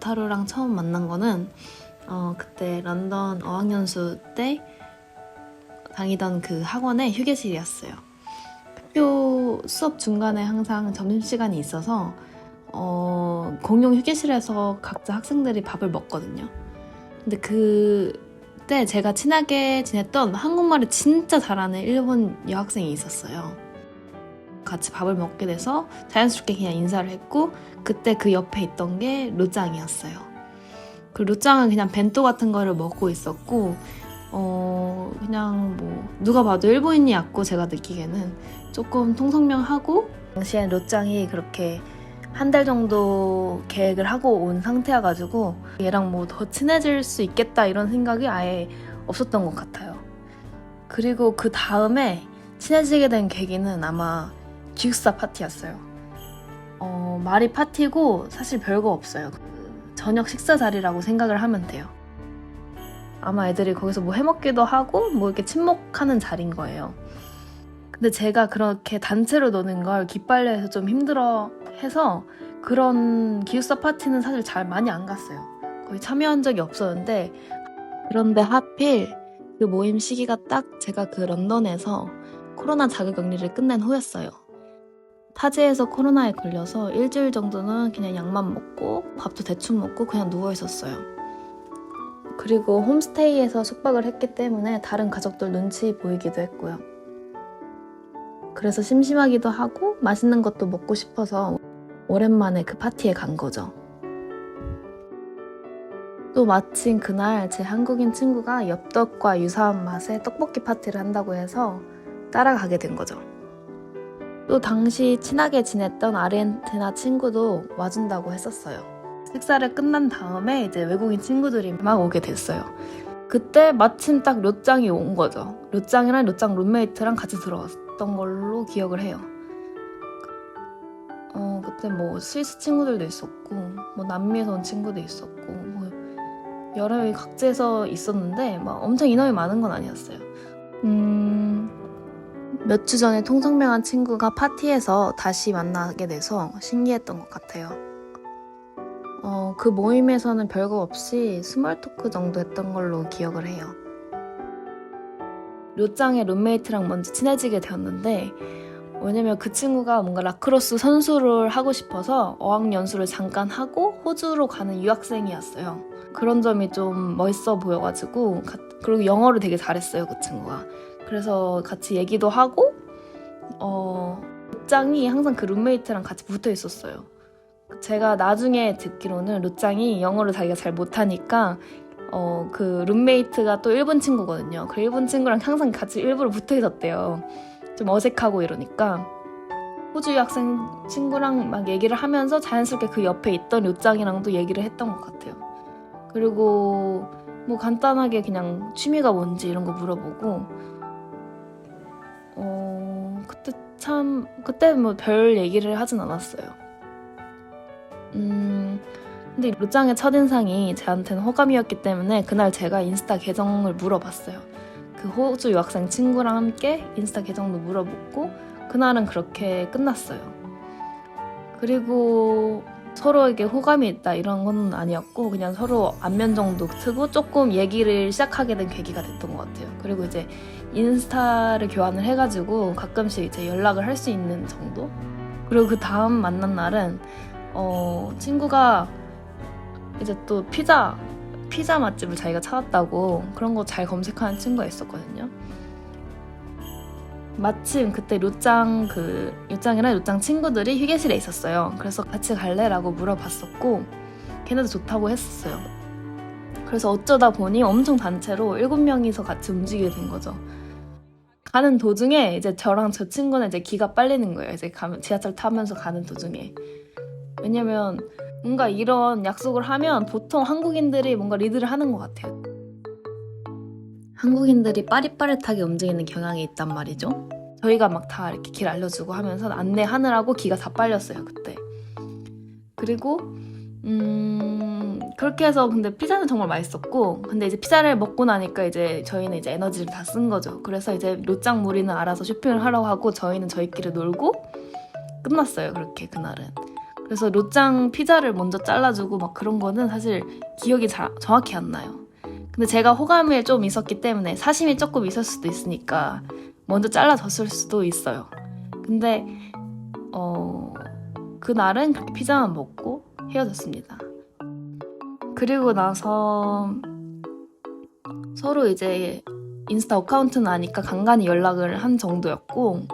오타루랑 처음 만난 거는 그때 런던 어학연수 때 다니던 그 학원의 휴게실이었어요. 학교 수업 중간에 항상 점심시간이 있어서 공용 휴게실에서 각자 학생들이 밥을 먹거든요. 근데 그때 제가 친하게 지냈던 한국말을 진짜 잘하는 일본 여학생이 있었어요. 같이 밥을 먹게 돼서 자연스럽게 그냥 인사를 했고, 그때 그 옆에 있던 게 루짱이었어요. 그 루짱은 그냥 벤또 같은 거를 먹고 있었고, 그냥 뭐 누가 봐도 일본인이 같고, 제가 느끼기에는 조금 통성명하고, 당시엔 루짱이 그렇게 한 달 정도 계획을 하고 온 상태여가지고 얘랑 뭐 더 친해질 수 있겠다 이런 생각이 아예 없었던 것 같아요. 그리고 그 다음에 친해지게 된 계기는 아마 기숙사 파티였어요. 말이 파티고 사실 별거 없어요. 저녁 식사 자리라고 생각을 하면 돼요. 아마 애들이 거기서 뭐 해먹기도 하고 뭐 이렇게 친목하는 자리인 거예요. 근데 제가 그렇게 단체로 노는 걸 기빨려해서 좀 힘들어 해서 그런 기숙사 파티는 사실 잘 많이 안 갔어요. 거의 참여한 적이 없었는데, 그런데 하필 그 모임 시기가 딱 제가 그 런던에서 코로나 자가격리를 끝낸 후였어요. 타지에서 코로나에 걸려서 일주일 정도는 그냥 약만 먹고 밥도 대충 먹고 그냥 누워 있었어요. 그리고 홈스테이에서 숙박을 했기 때문에 다른 가족들 눈치 보이기도 했고요. 그래서 심심하기도 하고 맛있는 것도 먹고 싶어서 오랜만에 그 파티에 간 거죠. 또 마침 그날 제 한국인 친구가 엽떡과 유사한 맛의 떡볶이 파티를 한다고 해서 따라가게 된 거죠. 또 당시 친하게 지냈던 아르헨티나 친구도 와준다고 했었어요. 식사를 끝난 다음에 이제 외국인 친구들이 막 오게 됐어요. 그때 마침 딱 료짱이 온 거죠. 료짱이랑 료짱 룸메이트랑 같이 들어왔던 걸로 기억을 해요. 그때 뭐 스위스 친구들도 있었고 뭐 남미에서 온 친구도 있었고 뭐 여러 명이 각지에서 있었는데 막 엄청 인원이 많은 건 아니었어요. 몇 주 전에 통성명한 친구가 파티에서 다시 만나게 돼서 신기했던 것 같아요. 그 모임에서는 별거 없이 스몰 토크 정도 했던 걸로 기억을 해요. 료짱의 룸메이트랑 먼저 친해지게 되었는데, 왜냐면 그 친구가 뭔가 라크로스 선수를 하고 싶어서 어학연수를 잠깐 하고 호주로 가는 유학생이었어요. 그런 점이 좀 멋있어 보여가지고, 그리고 영어를 되게 잘했어요, 그 친구가. 그래서 같이 얘기도 하고, 료짱이 항상 그 룸메이트랑 같이 붙어 있었어요. 제가 나중에 듣기로는 료짱이 영어를 자기가 잘 못하니까 그 룸메이트가 또 일본 친구거든요. 그 일본 친구랑 항상 같이 일부러 붙어 있었대요. 좀 어색하고 이러니까 호주 유학생 친구랑 막 얘기를 하면서 자연스럽게 그 옆에 있던 료짱이랑도 얘기를 했던 것 같아요. 그리고 뭐 간단하게 그냥 취미가 뭔지 이런 거 물어보고 그때 뭐 별 얘기를 하진 않았어요. 근데 료짱의 첫인상이 저한테는 호감이었기 때문에 그날 제가 인스타 계정을 물어봤어요. 그 호주 유학생 친구랑 함께 인스타 계정도 물어보고 그날은 그렇게 끝났어요. 그리고 서로에게 호감이 있다 이런 건 아니었고 그냥 서로 안면 정도 트고 조금 얘기를 시작하게 된 계기가 됐던 것 같아요. 그리고 이제 인스타를 교환을 해가지고 가끔씩 이제 연락을 할 수 있는 정도? 그리고 그 다음 만난 날은 친구가 이제 또 피자 맛집을 자기가 찾았다고 그런 거 잘 검색하는 친구가 있었거든요. 마침 그때 료짱이랑 료짱 친구들이 휴게실에 있었어요. 그래서 같이 갈래라고 물어봤었고 걔네도 좋다고 했었어요. 그래서 어쩌다 보니 엄청 단체로 7명이서 같이 움직이게 된 거죠. 가는 도중에 이제 저랑 저 친구는 이제 기가 빨리는 거예요. 이제 지하철 타면서 가는 도중에. 왜냐면 뭔가 이런 약속을 하면 보통 한국인들이 뭔가 리드를 하는 것 같아요. 한국인들이 빠릿빠릿하게 움직이는 경향이 있단 말이죠. 저희가 막 다 이렇게 길 알려주고 하면서 안내하느라고 기가 다 빨렸어요, 그때. 그리고 그렇게 해서 근데 피자는 정말 맛있었고, 근데 이제 피자를 먹고 나니까 이제 저희는 이제 에너지를 다 쓴 거죠. 그래서 이제 료짱 무리는 알아서 쇼핑을 하라고 하고 저희는 저희끼리 놀고 끝났어요, 그렇게 그날은. 그래서 롯장 피자를 먼저 잘라주고 막 그런 거는 사실 기억이 정확히 안 나요. 근데 제가 호감이 좀 있었기 때문에 사심이 조금 있을 수도 있으니까 먼저 잘라줬을 수도 있어요. 근데 그날은 그렇게 피자만 먹고 헤어졌습니다. 그리고 나서 서로 이제 인스타 어카운트는 아니까 간간히 연락을 한 정도였고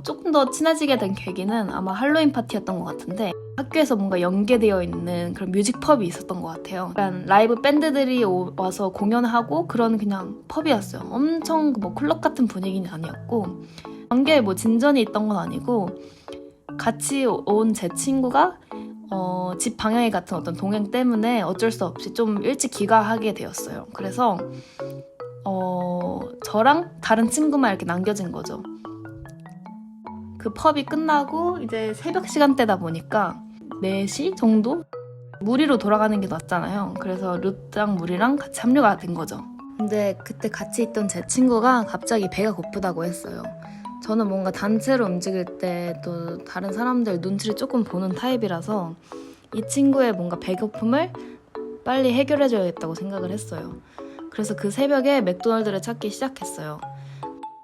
조금 더 친해지게 된 계기는 아마 할로윈 파티였던 것 같은데 학교에서 뭔가 연계되어 있는 그런 뮤직 펍이 있었던 것 같아요. 약간 라이브 밴드들이 와서 공연하고 그런 그냥 펍이었어요. 엄청 뭐 클럽 같은 분위기는 아니었고 관계에 뭐 진전이 있던 건 아니고 같이 온 제 친구가 집 방향이 같은 어떤 동행 때문에 어쩔 수 없이 좀 일찍 귀가하게 되었어요. 그래서 저랑 다른 친구만 이렇게 남겨진 거죠. 그 펍이 끝나고 이제 새벽 시간대다 보니까 4시 정도? 무리로 돌아가는 게 낫잖아요. 그래서 롯장 무리랑 같이 합류가 된 거죠. 근데 그때 같이 있던 제 친구가 갑자기 배가 고프다고 했어요. 저는 뭔가 단체로 움직일 때 또 다른 사람들 눈치를 조금 보는 타입이라서 이 친구의 뭔가 배고픔을 빨리 해결해줘야겠다고 생각을 했어요. 그래서 그 새벽에 맥도날드를 찾기 시작했어요.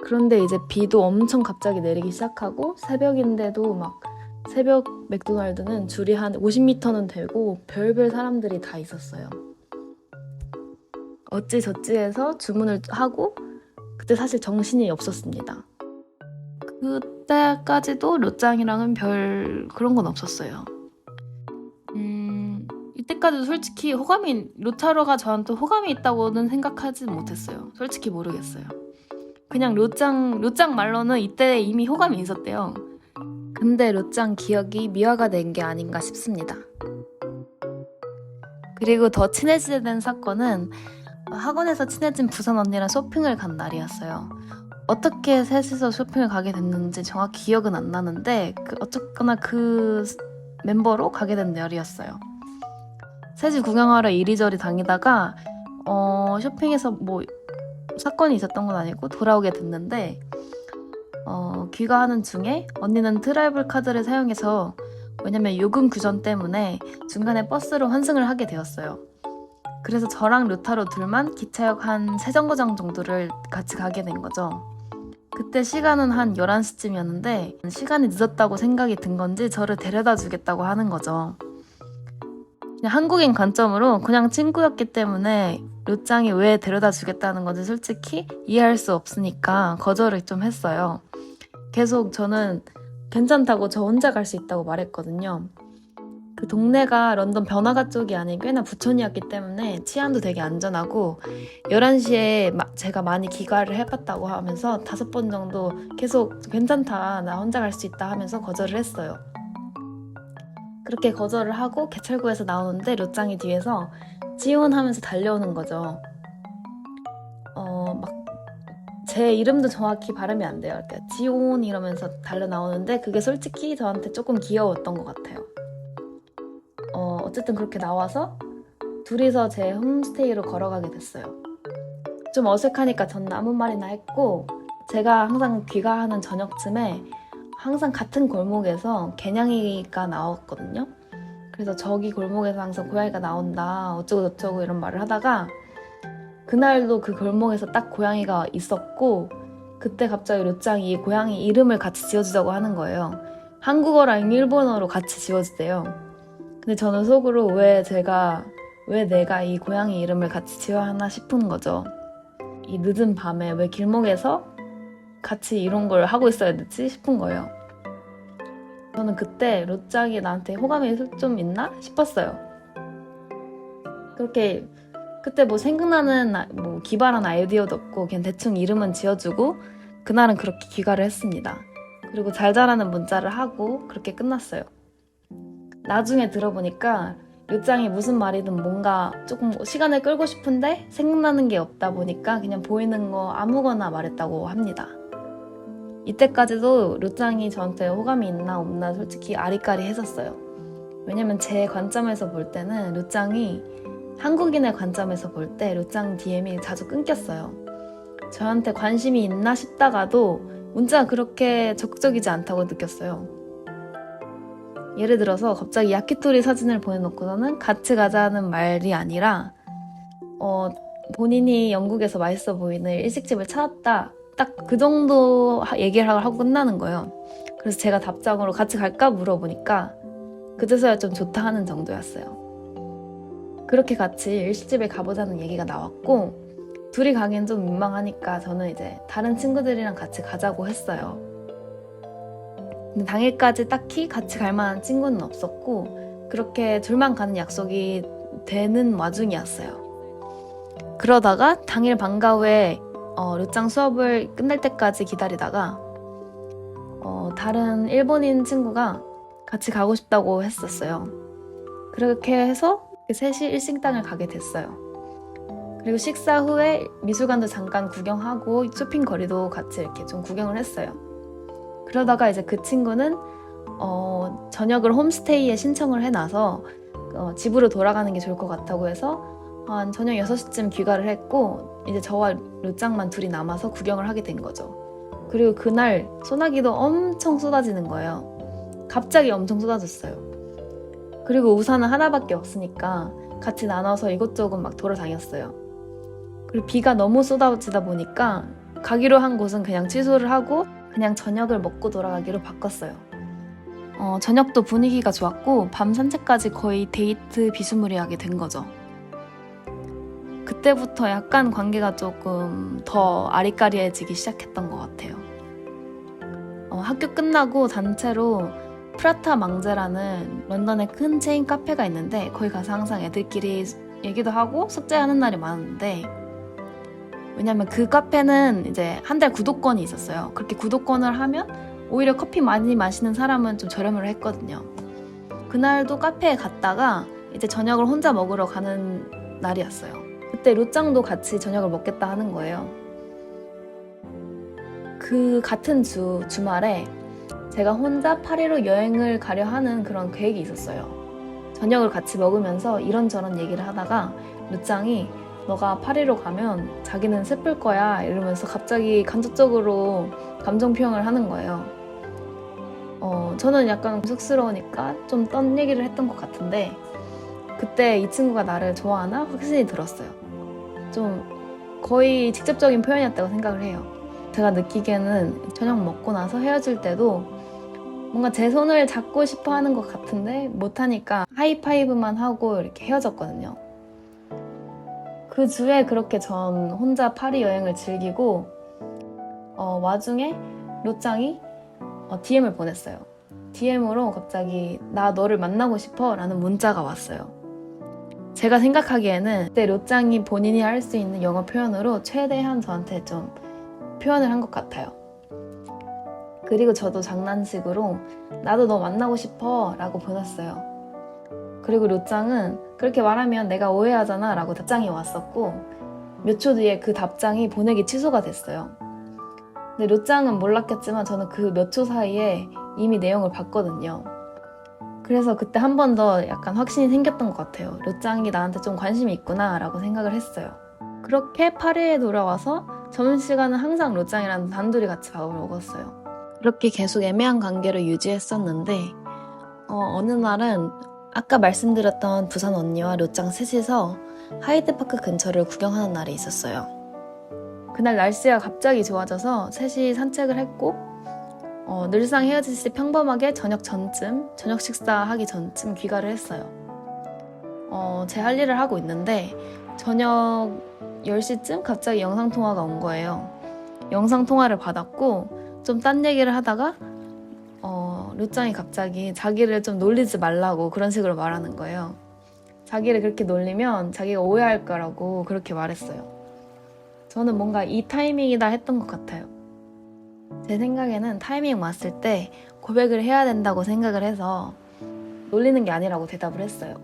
그런데 이제 비도 엄청 갑자기 내리기 시작하고 새벽인데도 막 새벽 맥도날드는 줄이 한 50m는 되고 별별 사람들이 다 있었어요. 어찌저찌 해서 주문을 하고 그때 사실 정신이 없었습니다. 그때까지도 롯장이랑은 별 그런 건 없었어요. 이때까지도 솔직히 롯하로가 저한테 호감이 있다고는 생각하지 못했어요. 솔직히 모르겠어요. 그냥 롯장 말로는 이때 이미 호감이 있었대요. 근데 롯장 기억이 미화가 된 게 아닌가 싶습니다. 그리고 더 친해지게 된 사건은 학원에서 친해진 부산 언니랑 쇼핑을 간 날이었어요. 어떻게 셋이서 쇼핑을 가게 됐는지 정확히 기억은 안 나는데 어쨌거나 그 멤버로 가게 된 날이었어요. 셋이 구경하러 이리저리 다니다가 쇼핑에서 뭐 사건이 있었던 건 아니고 돌아오게 됐는데 귀가하는 중에 언니는 트래블 카드를 사용해서 왜냐면 요금 규정 때문에 중간에 버스로 환승을 하게 되었어요. 그래서 저랑 루타로 둘만 기차역 한 3정거장 정도를 같이 가게 된 거죠. 그때 시간은 한 11시쯤이었는데 시간이 늦었다고 생각이 든 건지 저를 데려다 주겠다고 하는 거죠. 그냥 한국인 관점으로 그냥 친구였기 때문에 롯장이 왜 데려다 주겠다는 건지 솔직히 이해할 수 없으니까 거절을 좀 했어요. 계속 저는 괜찮다고 저 혼자 갈 수 있다고 말했거든요. 그 동네가 런던 번화가 쪽이 아닌 꽤나 부촌이었기 때문에 치안도 되게 안전하고 11시에 제가 많이 귀가를 해봤다고 하면서 5번 정도 계속 괜찮다, 나 혼자 갈 수 있다 하면서 거절을 했어요. 그렇게 거절을 하고 개찰구에서 나오는데 롯장이 뒤에서 지원하면서 달려오는 거죠. 제 이름도 정확히 발음이 안 돼요. 그러니까 지온 이러면서 달려 나오는데 그게 솔직히 저한테 조금 귀여웠던 것 같아요. 어쨌든 그렇게 나와서 둘이서 제 홈스테이로 걸어가게 됐어요. 좀 어색하니까 전 아무 말이나 했고 제가 항상 귀가하는 저녁쯤에 항상 같은 골목에서 개냥이가 나왔거든요. 그래서 저기 골목에서 항상 고양이가 나온다 어쩌고 저쩌고 이런 말을 하다가 그날도 그 골목에서 딱 고양이가 있었고 그때 갑자기 롯장이 고양이 이름을 같이 지어주자고 하는 거예요. 한국어랑 일본어로 같이 지어주대요. 근데 저는 속으로 왜 내가 이 고양이 이름을 같이 지어야 하나 싶은 거죠. 이 늦은 밤에 왜 길목에서 같이 이런 걸 하고 있어야 되지 싶은 거예요. 저는 그때 롯장이 나한테 호감이 좀 있나 싶었어요. 그렇게 그때 뭐 생각나는 뭐 기발한 아이디어도 없고 그냥 대충 이름은 지어주고 그날은 그렇게 귀가를 했습니다. 그리고 잘 자라는 문자를 하고 그렇게 끝났어요. 나중에 들어보니까 롯장이 무슨 말이든 뭔가 조금 시간을 끌고 싶은데 생각나는 게 없다 보니까 그냥 보이는 거 아무거나 말했다고 합니다. 이때까지도 롯장이 저한테 호감이 있나 없나 솔직히 아리까리 했었어요. 왜냐면 제 관점에서 볼 때는 롯장이 한국인의 관점에서 볼 때 롯장 DM이 자주 끊겼어요. 저한테 관심이 있나 싶다가도 문자가 그렇게 적극적이지 않다고 느꼈어요. 예를 들어서 갑자기 야키토리 사진을 보내놓고서는 같이 가자는 말이 아니라 본인이 영국에서 맛있어 보이는 일식집을 찾았다. 딱 그 정도 얘기를 하고 끝나는 거예요. 그래서 제가 답장으로 같이 갈까 물어보니까 그제서야 좀 좋다 하는 정도였어요. 그렇게 같이 일식집에 가보자는 얘기가 나왔고 둘이 가긴 좀 민망하니까 저는 이제 다른 친구들이랑 같이 가자고 했어요. 근데 당일까지 딱히 같이 갈 만한 친구는 없었고 그렇게 둘만 가는 약속이 되는 와중이었어요. 그러다가 당일 방과 후에 르짱 수업을 끝날 때까지 기다리다가 다른 일본인 친구가 같이 가고 싶다고 했었어요. 그렇게 해서 셋이 일식당을 가게 됐어요. 그리고 식사 후에 미술관도 잠깐 구경하고 쇼핑거리도 같이 이렇게 좀 구경을 했어요. 그러다가 이제 그 친구는 저녁을 홈스테이에 신청을 해놔서 집으로 돌아가는 게 좋을 것 같다고 해서 한 저녁 6시쯤 귀가를 했고 이제 저와 르짱만 둘이 남아서 구경을 하게 된 거죠. 그리고 그날 소나기도 엄청 쏟아지는 거예요. 갑자기 엄청 쏟아졌어요. 그리고 우산은 하나밖에 없으니까 같이 나눠서 이것저것 막 돌아다녔어요. 그리고 비가 너무 쏟아지다 보니까 가기로 한 곳은 그냥 취소를 하고 그냥 저녁을 먹고 돌아가기로 바꿨어요. 저녁도 분위기가 좋았고 밤 산책까지 거의 데이트 비스무리하게 된 거죠. 그때부터 약간 관계가 조금 더 아리까리해지기 시작했던 것 같아요. 학교 끝나고 단체로 프라타 망제라는 런던의 큰 체인 카페가 있는데 거기 가서 항상 애들끼리 얘기도 하고 숙제하는 날이 많았는데 왜냐면 그 카페는 이제 한 달 구독권이 있었어요. 그렇게 구독권을 하면 오히려 커피 많이 마시는 사람은 좀 저렴을 했거든요. 그날도 카페에 갔다가 이제 저녁을 혼자 먹으러 가는 날이었어요. 그때 르짱도 같이 저녁을 먹겠다 하는 거예요. 그 같은 주말에 제가 혼자 파리로 여행을 가려 하는 그런 계획이 있었어요. 저녁을 같이 먹으면서 이런저런 얘기를 하다가 르짱이 너가 파리로 가면 자기는 슬플 거야 이러면서 갑자기 간접적으로 감정 표현을 하는 거예요. 저는 약간 쑥스러우니까 좀 딴 얘기를 했던 것 같은데 그때 이 친구가 나를 좋아하나 확신이 들었어요. 좀 거의 직접적인 표현이었다고 생각을 해요. 제가 느끼기에는 저녁 먹고 나서 헤어질 때도 뭔가 제 손을 잡고 싶어 하는 것 같은데 못하니까 하이파이브만 하고 이렇게 헤어졌거든요. 그 주에 그렇게 전 혼자 파리 여행을 즐기고 와중에 르짱이 DM을 보냈어요. DM으로 갑자기 나 너를 만나고 싶어 라는 문자가 왔어요. 제가 생각하기에는 그때 르짱이 본인이 할 수 있는 영어 표현으로 최대한 저한테 좀 표현을 한 것 같아요. 그리고 저도 장난식으로 나도 너 만나고 싶어 라고 보냈어요. 그리고 르짱은 그렇게 말하면 내가 오해하잖아 라고 답장이 왔었고 몇 초 뒤에 그 답장이 보내기 취소가 됐어요. 근데 르짱은 몰랐겠지만 저는 그 몇 초 사이에 이미 내용을 봤거든요. 그래서 그때 한 번 더 약간 확신이 생겼던 것 같아요. 르짱이 나한테 좀 관심이 있구나 라고 생각을 했어요. 그렇게 파리에 돌아와서 점심시간은 항상 르짱이랑 단둘이 같이 밥을 먹었어요. 그렇게 계속 애매한 관계를 유지했었는데 어느 날은 아까 말씀드렸던 부산 언니와 르짱 셋이서 하이드파크 근처를 구경하는 날이 있었어요. 그날 날씨가 갑자기 좋아져서 셋이 산책을 했고 늘상 헤어지듯이 평범하게 저녁 식사하기 전쯤 귀가를 했어요. 제 할 일을 하고 있는데 저녁 10시쯤 갑자기 영상통화가 온 거예요. 영상통화를 받았고 좀 딴 얘기를 하다가 르짱이 갑자기 자기를 좀 놀리지 말라고 그런 식으로 말하는 거예요. 자기를 그렇게 놀리면 자기가 오해할 거라고 그렇게 말했어요. 저는 뭔가 이 타이밍이다 했던 것 같아요. 제 생각에는 타이밍 왔을 때 고백을 해야 된다고 생각을 해서 놀리는 게 아니라고 대답을 했어요.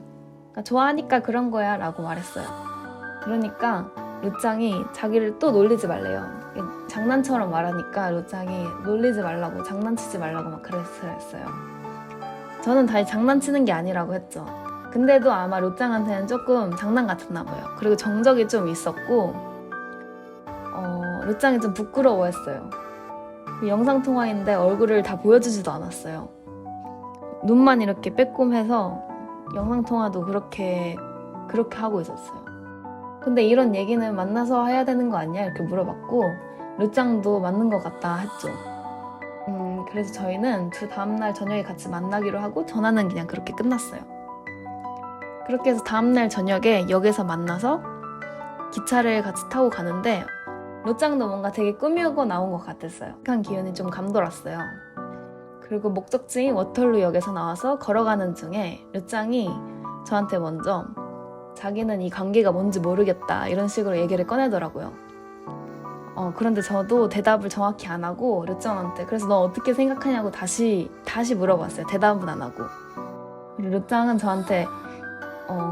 그러니까 좋아하니까 그런 거야 라고 말했어요. 그러니까 르짱이 자기를 또 놀리지 말래요. 장난처럼 말하니까 르짱이 놀리지 말라고 장난치지 말라고 막 그랬어요. 저는 다시 장난치는 게 아니라고 했죠. 근데도 아마 르짱한테는 조금 장난 같았나 봐요. 그리고 정적이 좀 있었고 르짱이 좀 부끄러워했어요. 영상통화인데 얼굴을 다 보여주지도 않았어요. 눈만 이렇게 빼꼼해서 영상통화도 그렇게 하고 있었어요. 근데 이런 얘기는 만나서 해야 되는 거 아니야? 이렇게 물어봤고 르짱도 맞는 것 같다 했죠. 그래서 저희는 그 다음날 저녁에 같이 만나기로 하고 전화는 그냥 그렇게 끝났어요. 그렇게 해서 다음날 저녁에 역에서 만나서 기차를 같이 타고 가는데 르짱도 뭔가 되게 꾸미고 나온 것 같았어요. 약간 기운이 좀 감돌았어요. 그리고 목적지인 워털루역에서 나와서 걸어가는 중에 르짱이 저한테 먼저 자기는 이 관계가 뭔지 모르겠다 이런 식으로 얘기를 꺼내더라고요. 그런데 저도 대답을 정확히 안 하고 르짱한테 그래서 너 어떻게 생각하냐고 다시 물어봤어요. 대답은 안 하고. 그리고 르짱은 저한테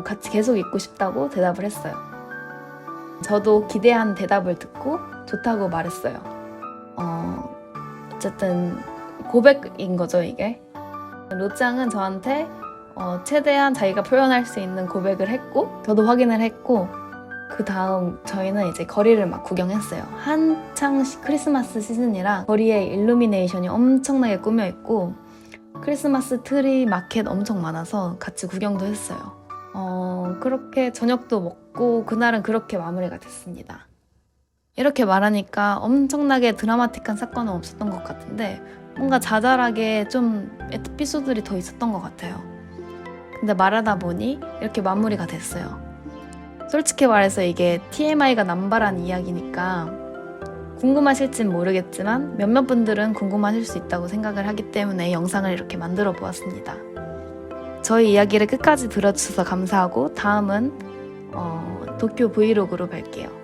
같이 계속 있고 싶다고 대답을 했어요. 저도 기대한 대답을 듣고 좋다고 말했어요. 어쨌든 고백인 거죠, 이게. 르짱은 저한테 최대한 자기가 표현할 수 있는 고백을 했고 저도 확인을 했고 그 다음 저희는 이제 거리를 막 구경했어요. 한창 크리스마스 시즌이라 거리에 일루미네이션이 엄청나게 꾸며 있고 크리스마스 트리 마켓 엄청 많아서 같이 구경도 했어요. 그렇게 저녁도 먹고 그날은 그렇게 마무리가 됐습니다. 이렇게 말하니까 엄청나게 드라마틱한 사건은 없었던 것 같은데 뭔가 자잘하게 좀 에피소드들이 더 있었던 것 같아요. 근데 말하다 보니 이렇게 마무리가 됐어요. 솔직히 말해서 이게 TMI가 남발한 이야기니까 궁금하실진 모르겠지만 몇몇 분들은 궁금하실 수 있다고 생각을 하기 때문에 영상을 이렇게 만들어 보았습니다. 저희 이야기를 끝까지 들어주셔서 감사하고 다음은 도쿄 브이로그로 뵐게요.